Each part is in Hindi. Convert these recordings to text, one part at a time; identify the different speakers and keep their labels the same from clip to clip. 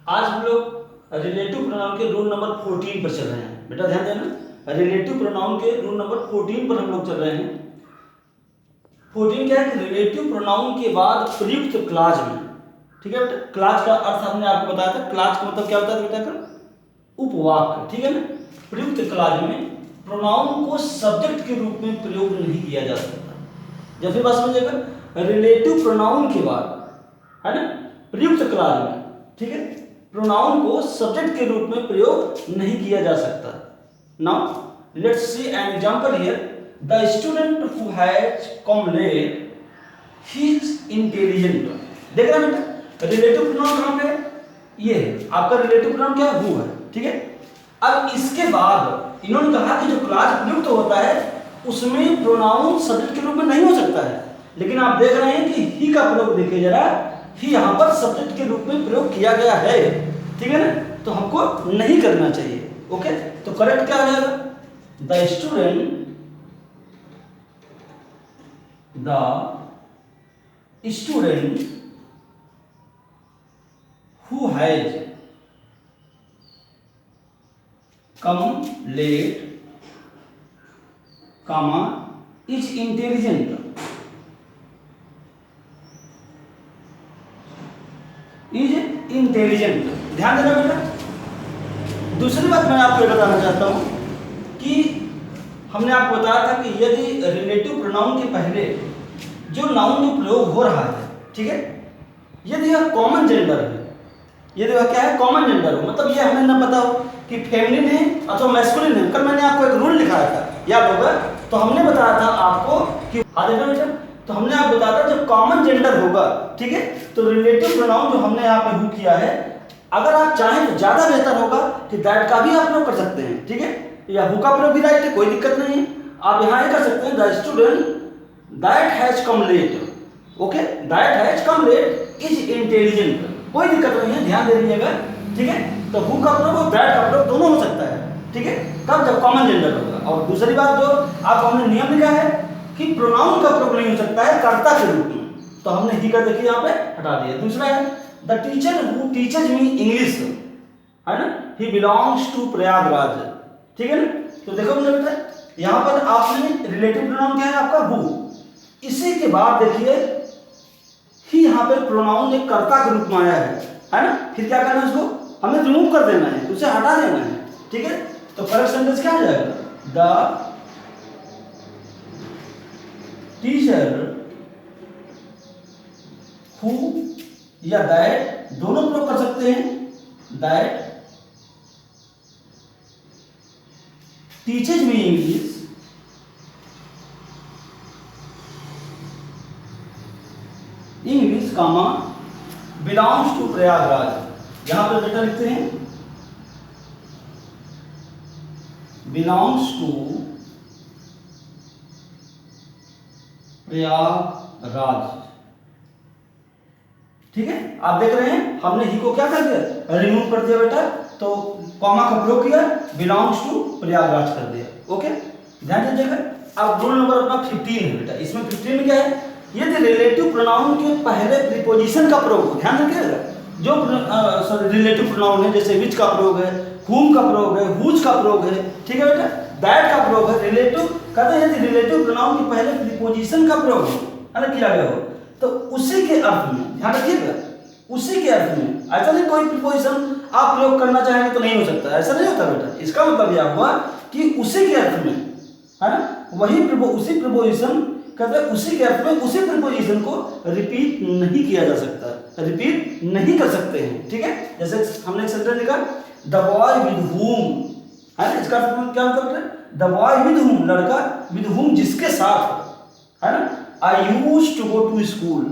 Speaker 1: आज हम लोग रिलेटिव प्रोनाउन के रूल नंबर 14 पर चल रहे हैं। बेटा ध्यान देना, रिलेटिव प्रोनाउन के रूल नंबर 14 पर हम लोग चल रहे हैं। 14 क्या है कि रिलेटिव प्रोनाउन के बाद प्रयुक्त क्लाज में, ठीक है बेटा, क्लाज का अर्थ हमने आपको बताया था। क्लाज का मतलब क्या होता है बेटा? उपवाक्य, ठीक है ना। प्रयुक्त क्लाज में प्रोनाउन को सब्जेक्ट के रूप में प्रयोग नहीं किया जा सकता। जब फिर बात समझिएगा, रिलेटिव प्रोनाउन के बाद, है ना, प्रयुक्त क्लाज में, ठीक है, प्रोनाउन को सब्जेक्ट के रूप में प्रयोग नहीं किया जा सकता। Now let's see an example here, the student who has come late he is intelligent. देख रहे हैं बेटा, रिलेटिव प्रोनाउन कहां पे है? ये है आपका रिलेटिव प्रोनाउन, क्या है? हु है, ठीक है। अब इसके बाद इन्होंने कहा कि जो क्लास प्रयुक्त होता है उसमें प्रोनाउन सब्जेक्ट के रूप में नहीं हो सकता है, लेकिन आप देख रहे हैं कि ही का प्रयोग देखिए जरा, ही यहां पर सब्जेक्ट के रूप में प्रयोग किया गया है, ठीक है ना, तो हमको नहीं करना चाहिए। ओके, तो करेक्ट क्या हो जाएगा? The student who has come late comma is intelligent, is intelligent। ध्यान देना बेटा। दूसरी बात मैं आपको बताना चाहता हूं कि हमने आपको बताया था कि यदि रिलेटिव प्रोनाउन के पहले जो नाउन जो प्रयोग हो रहा है, ठीक है, यदि यह कॉमन जेंडर है, यदि वह क्या है? कॉमन जेंडर हो, मतलब ये हमें ना पता हो कि फेमिनिन है अथवा मैस्कुलिन है। कल मैंने आपको एक रूल लिखाया था, याद होगा, तो हमने बताया था आपको कि बेटा, तो हमने आपको बताया था जब कॉमन जेंडर होगा, ठीक है, तो रिलेटिव प्रोनाउन जो हमने यहाँ पे हु किया है, अगर आप चाहें तो ज्यादा बेहतर होगा कि दैट का भी आप प्रयोग कर सकते हैं, ठीक है, या हु का प्रयोग भी राइट है, कोई दिक्कत नहीं है। आप यहाँ ये कर सकते हैं, the student that has come late, okay, that has come late is intelligent, कोई दिक्कत नहीं है, ध्यान दे दीजिएगा, ठीक है। तो हु का प्रयोग और दैट का प्रयोग दोनों हो सकता है, ठीक है, तब जब कॉमन जेंडर होगा। और दूसरी बात जो आपको हमने नियम लिखा है कि प्रोनाउन का प्रयोग नहीं हो सकता है कर्ता के रूप में, तो हमने ही का देखिए यहाँ पे हटा दिया। दूसरा है the teacher who teaches me English, है ना, ही बिलोंग्स टू प्रयागराज, ठीक है ना। तो देखो मुझे बेटा, यहाँ पर आपने रिलेटिव प्रोनाउन क्या है आपका? हु। इसी के बाद देखिए ही यहाँ पे प्रोनाउन एक कर्ता के रूप में आया है ना, फिर क्या करना है? उसको हमें रिमूव कर देना है, उसे हटा देना है, ठीक है। तो करेक्ट सेंटेंस क्या आ जाएगा? द टीचर हु या दैट दोनों प्रयोग कर सकते हैं, that teaches me English comma belongs to Prayagraj. यहां पर बेटा लिखते हैं बिलोंग्स टू प्रयागराज, ठीक है। आप देख रहे हैं हमने ही को क्या कर दिया? रिमूव कर दिया बेटा, तो कॉमा का प्रयोग किया, बिलोंग्स टू प्रयागराज कर दिया। ओके, ध्यान दीजिएगा। अब रूल नंबर अपना 15 है बेटा। इसमें 15 में क्या है? यदि रिलेटिव प्रोनाउन के पहले प्रीपोजिशन का प्रयोग हो, ध्यान रखिएगा, जो रिलेटिव प्रोनाउन है जैसे विच का प्रयोग है, whom का प्रयोग है, whose का प्रयोग है, ठीक है बेटा, दैट का प्रयोग है, रिलेटिव कहते हैं यदि रिलेटिव प्रोनाउन के पहले प्रीपोजिशन का प्रयोग हो, है ना, किया गया हो, तो उसी के अर्थ में, ध्यान रखिएगा, उसी के अर्थ में, ऐसा नहीं कोई प्रीपोजिशन आप प्रयोग करना चाहेंगे तो नहीं हो सकता, ऐसा नहीं होता बेटा। इसका मतलब यह हुआ कि उसी के अर्थ में, है ना, वही उसी प्रीपोजिशन कहते हैं, उसी के अर्थ में उसी प्रीपोजिशन को रिपीट नहीं किया जा सकता, रिपीट नहीं कर सकते हैं, ठीक है। जैसे हमने एक सेंटेंस लिखा, द बॉय विद whom, है ना, इसका अर्थ क्या मतलब है? द बॉय विद whom, लड़का विद whom जिसके साथ, है ना, I used to go to school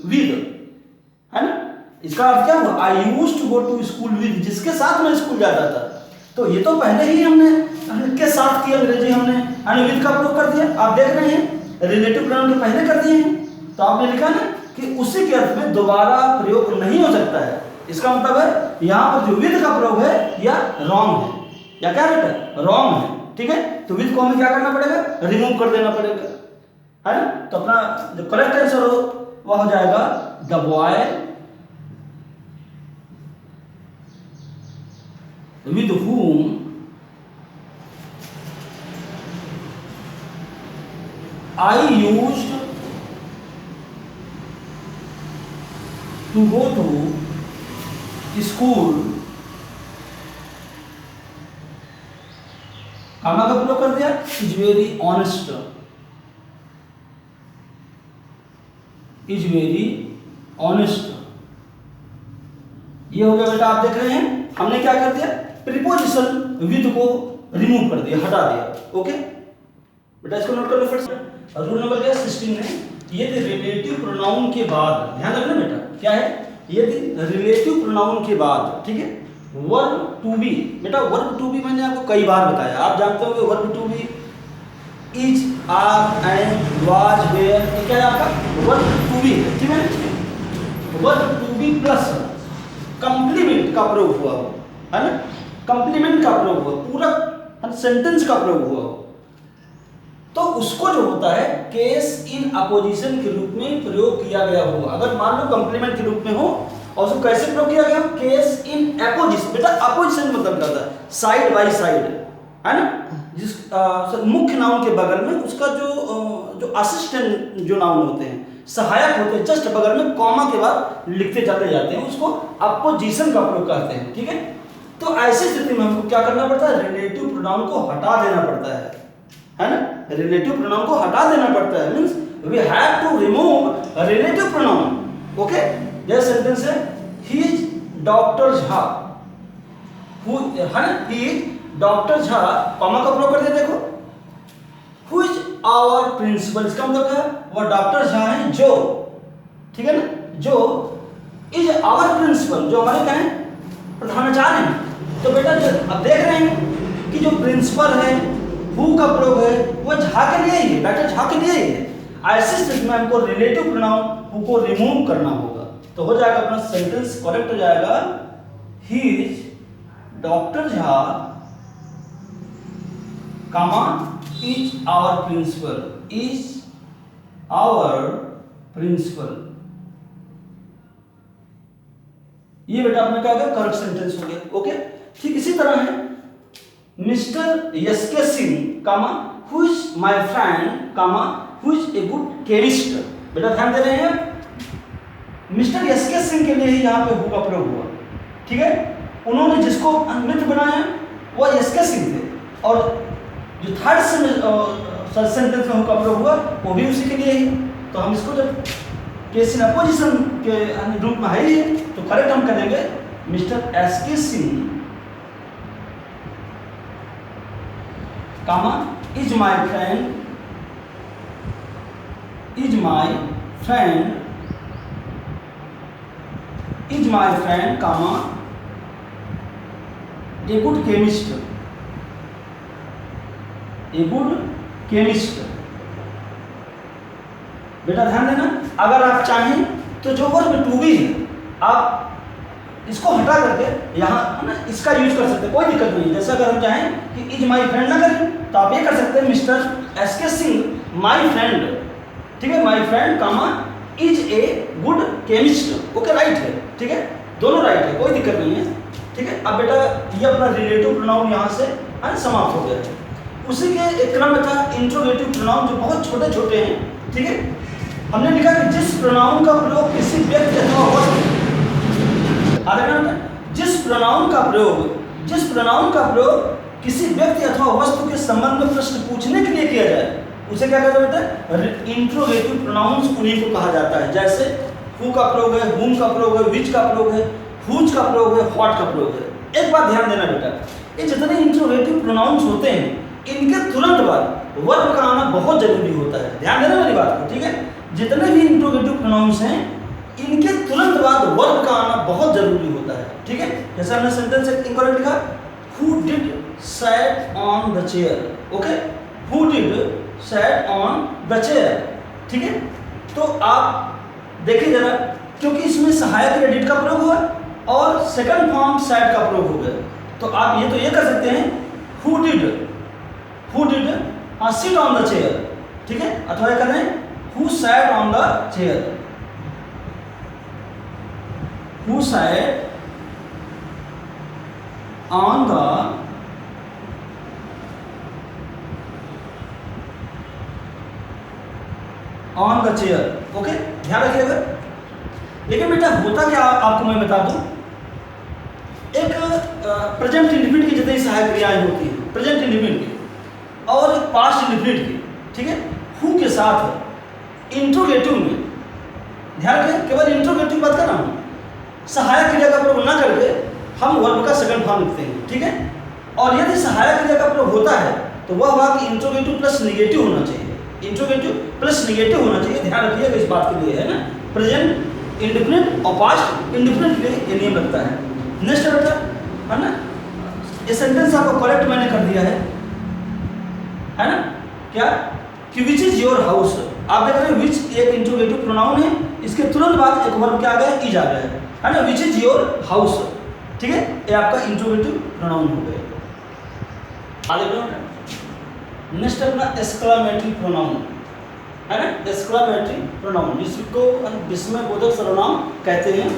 Speaker 1: with, है ना, इसका अर्थ क्या हुआ? I used to go to school with, जिसके साथ मैं स्कूल जाता था। तो ये तो पहले ही हमने के साथ की अंग्रेजी हमने विद का प्रयोग कर दिया, आप देख रहे हैं, रिलेटिव प्रोनाउन के पहले कर दिए हैं, तो आपने लिखा ना कि उसी के अर्थ में दोबारा प्रयोग नहीं हो सकता है। इसका मतलब है यहाँ पर जो विद का प्रयोग है या रॉन्ग है, या क्या बेटा? रॉन्ग है, ठीक है। तो विद को हमें क्या करना पड़ेगा? रिमूव कर देना पड़ेगा, है ना। तो अपना जो करेक्ट आंसर हो वह हो जाएगा the boy with whom I used to go to school, कामा का प्रयोग कर दिया, is very honest, is very honest. ये हो गया बेटा, आप देख रहे हैं हमने क्या कर दिया, प्रीपोजिशन विद को रिमूव कर दिया, हटा दिया। ओके बेटा, इसको नोट कर लो फिर से। रूल नंबर क्या 16 है, यदि रिलेटिव प्रोनाउन के बाद, ध्यान रखना बेटा क्या है, यदि रिलेटिव प्रोनाउन के बाद, ठीक है, वर्ब टू बी, बेटा वर्ब टू बी मैंने आपको कई बार बताया, आप जानते हो कि verb to be is, are, and, was, were, ये क्या है आपका वर्ब टू बी, ठीक है। Verb to be plus complement का प्रयोग हुआ हो, है ना, कंप्लीमेंट का प्रयोग हुआ, पूरा सेंटेंस का प्रयोग हुआ हो, तो उसको जो होता है केस इन अपोजिशन के रूप में प्रयोग किया गया हो। अगर मान लो कंप्लीमेंट के रूप में हो और उसको कैसे प्रयोग किया गया हो, केस इन अपोजिशन, बेटा अपोजिशन मतलब क्या होता है, साइड बाय साइड, है ना, जिस मुख्य नाउन के बगल में उसका जो असिस्टेंट जो नाउन होते हैं, सहायक होते हैं, जस्ट बगल में कॉमा के बाद लिखते चले जाते हैं, उसको अपोजिशन का प्रयोग करते हैं, ठीक है। तो ऐसी स्थिति में हमको क्या करना पड़ता है, रिलेटिव प्रोनाउन को हटा देना पड़ता है ना, रिलेटिव प्रोनाउन को हटा देना पड़ता है, means we have to remove relative pronoun. Okay, जैसे सेंटेंस है, ही इज डॉक्टर झा, है ना, he is doctor Jha, comma का प्रयोग कर दिया, देखो, हु इज आवर प्रिंसिपल, इसका मतलब क्या है, वो डॉक्टर झा है जो, ठीक है ना, जो इज आवर प्रिंसिपल, जो हमारे क्या है, प्रधानाचार्य हैं। तो बेटा अब देख रहे हैं कि जो प्रिंसिपल है, हु का प्रयोग है वो झा के लिए ही है, बेटा झा के लिए ही है। ऐसे स्थिति में हमको relative pronoun who co remove करना होगा, तो हो जाएगा अपना सेंटेंस करेक्ट हो जाएगा, he is doctor Jha, comma is our principal, is our principal. ये बेटा आपने क्या किया, करेक्ट सेंटेंस हो गया। ओके, ठीक इसी तरह है, mister SK Singh, comma who is my friend, comma who is a good chemist. बेटा ध्यान दे रहे हैं, मिस्टर एसके सिंह के लिए ही यहाँ पे हु का प्रयोग हुआ, ठीक है। उन्होंने जिसको मित्र बनाया वो एसके सिंह थे, और जो थर्ड सेंटेंस में हु का प्रयोग हुआ वो भी उसी के लिए ही। तो हम इसको जब केस इन अपोजिशन के रूप में है ही, तो करेक्ट हम करेंगे mister SK Singh, comma is my friend, is my friend, is my friend, comma a good chemist, a good chemist. बेटा ध्यान देना, अगर आप चाहें तो जो वर्ब टू बी है आप इसको हटा करके यहाँ ना इसका यूज कर सकते हैं, कोई दिक्कत नहीं है। जैसे अगर हम चाहें कि इज माई फ्रेंड ना करें तो आप ये कर सकते हैं, mister SK Singh my friend, ठीक है, my friend comma is a good chemist. Okay, right है, ठीक है, दोनों राइट है, कोई दिक्कत नहीं है, ठीक है। अब बेटा ये अपना रिलेटिव प्रोनाउन यहाँ से समाप्त हो गया। उसी के एक क्रम में था इंट्रोगेटिव प्रोनाउन, जो बहुत छोटे छोटे हैं, ठीक है। हमने लिखा कि जिस प्रोनाउन का प्रयोग किसी व्यक्ति अथवा वस्तु, जिस प्रोनाउन का प्रयोग किसी व्यक्ति अथवा वस्तु के संबंध में प्रश्न पूछने के लिए किया जाए उसे क्या कहते हैं, इंट्रोगेटिव प्रोनाउंस उन्हीं को कहा जाता है। जैसे हु का प्रयोग है, हुम का प्रयोग है, विच का प्रयोग है, हुज का प्रयोग है, व्हाट का प्रयोग है। एक बात ध्यान देना बेटा, ये जितने इंट्रोगेटिव प्रोनाउंस होते हैं इनके तुरंत बाद वर्ब का आना बहुत जरूरी होता है। ध्यान देना मेरी बात को, ठीक है। जितने भी इंट्रोगेटिव प्रोनाउंस हैं इनके तुरंत बाद वर्ब का आना बहुत जरूरी होता है, ठीक है। जैसे हमने सेंटेंस इनकरेक्ट लिखा, who did sat on the chair. Okay, who did sat on the chair, ठीक है। तो आप देखिए जरा, क्योंकि इसमें सहायक क्रेडिट का प्रयोग हुआ और सेकंड फॉर्म सैट का प्रयोग हो गया, तो आप ये कर सकते हैं, who did sit on the chair, ठीक है, अथवा ये करें who sat on the chair, who sat on the chair. Okay, ध्यान रखिएगा। लेकिन बेटा होता क्या, आपको मैं बता दूं, एक प्रेजेंट इंडिफिनिट की जितनी सहायक क्रियाएं होती हैं, प्रेजेंट इंडिफिनिट की और पास्ट इंडिफिनिट की, ठीक है, हु के साथ इंट्रोगेटिव में, ध्यान रखें, केवल इंट्रोगेटिव बात करना हूँ, सहायक क्रिया का प्रयोग ना करके हम वर्ब का सेकंड फॉर्म लिखते हैं, ठीक है। और यदि सहायक क्रिया का प्रयोग होता है तो वह वाक्य इंट्रोगेटिव प्लस निगेटिव होना चाहिए, इंट्रोगेटिव प्लस निगेटिव होना चाहिए। ध्यान रखिएगा इस बात के लिए, है ना, प्रेजेंट इंडिफिनिट और पास्ट इंडिफिनिट के लिए ये नियम लगता है। नेक्स्ट बेटा, है ना, ये सेंटेंस आपको करेक्ट मैंने कर दिया है ना, क्या कि विच इज योर हाउस। आप देख रहे हैं विच एक इंट्रोगेटिव प्रोनाउन है, इसके तुरंत बाद एक वर्ब क्या आ गया, इज आ गया है ना, विच इज योर हाउस, ठीक है, ये आपका इंट्रोगेटिव प्रोनाउन हो गया। आगे बढ़ो, नेक्स्ट अपना एक्सक्लामेटरी प्रोनाउन, है ना, एक्सक्लामेटरी प्रोनाउन जिसको विस्मय बोधक सर्वनाम कहते हैं।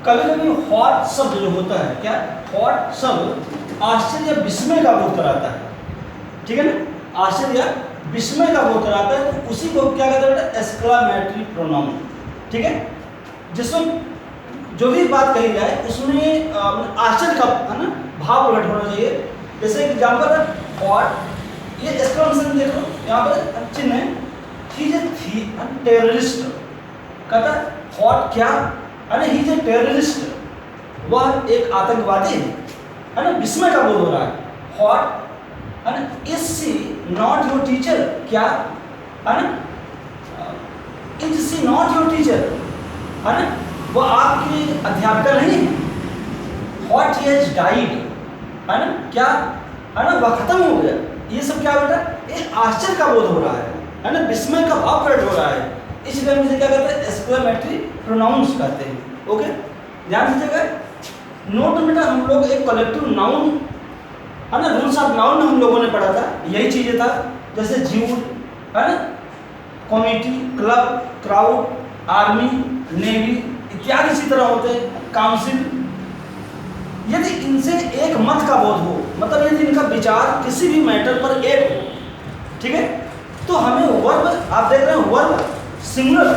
Speaker 1: कभी कभी हॉट शब्द जो होता है, क्या हॉट शब्द आश्चर्य विस्मय का बोध कराता है, ठीक है ना, आश्चर्य विस्मय का बोध कराता है, तो उसी को क्या कहते हैं, एक्सक्लामेटरी प्रोनाउन, ठीक है, जिसमें जो भी बात कही जाए उसमें आश्चर्य का, है ना, भाव प्रकट होना चाहिए। जैसे एग्जाम्पल है हॉट, ये एक्सक्लेमेशन देखो यहाँ पर चिन्ह है, ही इज ए टेररिस्ट, कहता है हॉट क्या, है ना, ही इज ए टेररिस्ट, वह एक आतंकवादी है ना, विस्मय का बोध हो रहा है। हॉट, है ना, is she not your teacher, क्या, है ना, is she not your teacher, है ना, वो आपकी अध्यापिका नहीं है। हॉट ही हैज डाइड, है ना, क्या, है ना, वह खत्म हो गया। ये सब क्या बेटा, ये आश्चर्य का बोध हो रहा है ना, विस्मय का भाव प्रकट हो रहा है, इसलिए हम इसे क्या कहते हैं, एक्सक्लेमेटरी प्रोनाउंस कहते हैं। ओके, ध्यान दीजिएगा। नोट में बेटा हम लोग एक कलेक्टिव नाउन, है ना, रूल्स ऑफ नाउन में हम लोगों ने पढ़ा था, यही चीजें था, जैसे ज्यूड, है ना, comity, club, crowd, army, navy इत्यादि इसी तरह होते हैं, काउंसिल। यदि इनसे एक मत का बोध हो, मतलब यदि इनका विचार किसी भी मैटर पर एक हो, ठीक है, तो हमें वर्ब, आप देख रहे हैं वर्ब सिंगुलर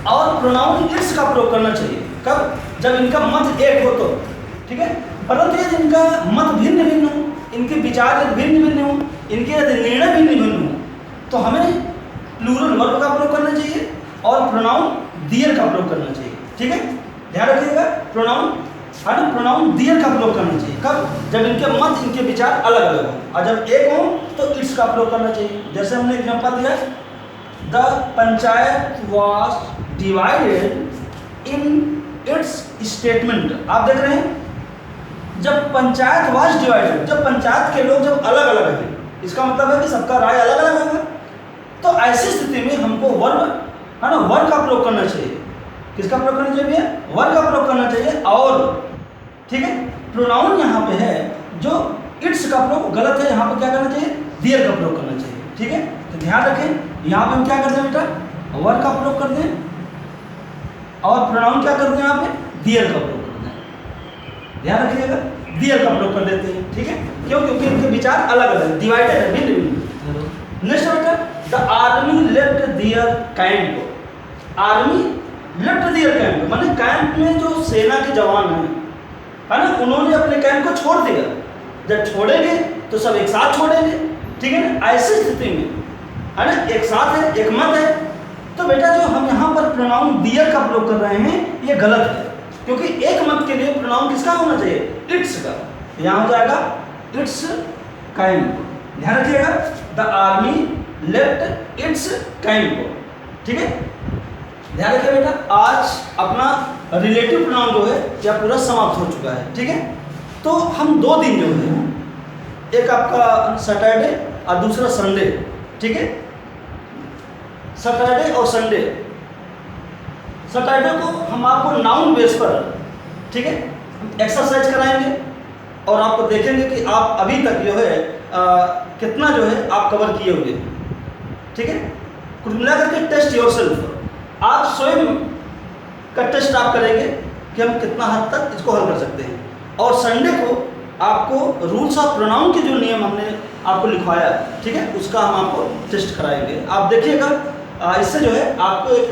Speaker 1: और प्रोनाउन इट्स का प्रयोग करना चाहिए। कब, जब इनका मत एक हो तो, ठीक है, परंतु यदि इनका मत भिन्न भिन्न हो, इनके विचार यदि भिन्न भिन्न हो, इनके यदि निर्णय भिन्न भिन्न हो, तो हमें प्लूरल वर्ब का प्रयोग करना चाहिए और प्रोनाउन दियर का प्रयोग करना चाहिए, ठीक है, ध्यान रखिएगा। प्रोनाउन, है ना, प्रोनाउन दियर का प्रयोग करना चाहिए। कब, जब इनके मत, इनके विचार अलग अलग हो, और जब एक हो तो इट्स का प्रयोग करना चाहिए। जैसे हमने एग्जांपल दिया, the panchayat was divided in its statement. आप देख रहे हैं, जब पंचायत वाज डिवाइडेड, जब पंचायत के लोग जब अलग अलग हैं, इसका मतलब है कि सबका राय अलग अलग होगा, तो ऐसी स्थिति में हमको वर्ब, है ना, वर्ब का प्रयोग करना चाहिए। किसका प्रयोग करना चाहिए, वर्ब का प्रयोग करना चाहिए। और ठीक है, प्रोनाउन यहाँ पे है जो इट्स का प्रयोग गलत है, यहाँ पे क्या करना चाहिए, दियर का प्रयोग करना चाहिए, ठीक है। तो ध्यान रखें, यहाँ पे हम क्या करते हैं बेटा, वर्ब का प्रयोग करते हैं और प्रोनाउन क्या करते हैं, यहाँ पे दियर का प्रयोग करते हैं। ध्यान रखिएगा, दियर का प्रयोग कर देते हैं, ठीक है, क्यों, क्योंकि इनके विचार अलग अलग, डिवाइडेड है, भिन्न भिन्न। नेक्स्ट बेटा, the army left their camp. Army left their camp, माने कैंप में जो सेना के जवान हैं, है ना, उन्होंने अपने कैंप को छोड़ दिया। जब छोड़ेंगे तो सब एक साथ छोड़ेंगे, ठीक है ना। ऐसी स्थिति में, है ना, एक साथ है, एक मत है, तो बेटा जो हम यहाँ पर प्रोनाउन दियर का प्रयोग कर रहे हैं ये गलत है, क्योंकि एक मत के लिए प्रोनाउन किसका होना चाहिए, इट्स का। यहाँ हो जाएगा इट्स कैंप। ध्यान रखिएगा, the army left it's camp, ठीक है। ध्यान रखिए बेटा, आज अपना रिलेटिव प्रोनाउन जो है यह पूरा समाप्त हो चुका है, ठीक है। तो हम 2 दिन जो है, एक आपका सैटरडे और दूसरा संडे, ठीक है, सैटरडे और संडे। सैटरडे को हम आपको नाउन बेस पर, ठीक है, एक्सरसाइज कराएंगे और आपको देखेंगे कि आप अभी तक जो है कितना जो है आप कवर किए हुए, ठीक है। कुल मिला करके टेस्ट योरसेल्फ, आप स्वयं का टेस्ट आप करेंगे कि हम कितना हद तक इसको हल कर सकते हैं। और संडे को आपको रूल्स ऑफ प्रोनाउन के जो नियम हमने आपको लिखवाया, ठीक है, उसका हम आपको टेस्ट कराएंगे। आप देखिएगा, इससे जो है आपको एक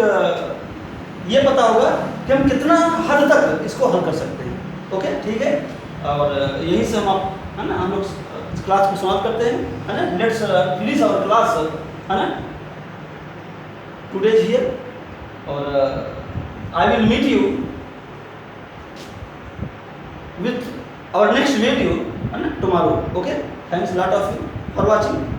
Speaker 1: ये पता होगा कि हम कितना हद तक इसको हल कर सकते हैं। ओके, ठीक है, और यही से हम आप, है ना, हम लोग क्लास को समाप्त करते हैं, है ना। लेट्स फिनिश आवर क्लास, है ना, टुडे हियर, और I will meet you with our next video tomorrow. Okay, thanks a lot of you for watching.